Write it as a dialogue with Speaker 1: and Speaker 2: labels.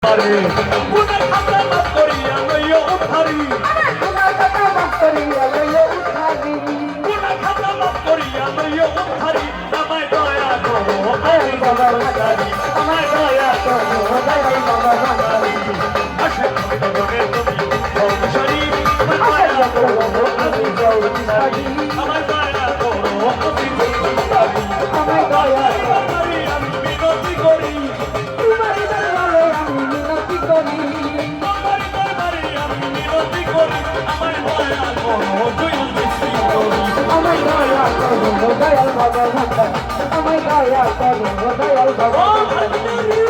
Speaker 1: গুনার খাতা মাফ করিয়া লইও উদ্ধারি
Speaker 2: গুনার খাতা মাফ করিয়া লইও উদ্ধারি
Speaker 1: গুনার খাতা মাফ করিয়া লইও উদ্ধারি আমায় দয়া করো দয়াল বাবা ভান্ডারি আমায় দয়া করো দয়াল বাবা ভান্ডারি আশা করি গগনে তুমি সংসারী আমায় দয়া করো আমি সংসারী আমায় দয়া করো আমি সংসারী
Speaker 2: আমায় দয়া
Speaker 1: করি আমি বিনতি করি
Speaker 2: তোমার দরবারে আমি মিনতি করি
Speaker 1: তোমার দরবারে আমি বিনতি করি আমায় দয়া করো দয়াল বেশি করি
Speaker 2: আমায় দয়া করো দয়াল বাবা ভান্ডারি আমায় দয়া করো দয়াল বাবা
Speaker 1: ও ভান্ডারি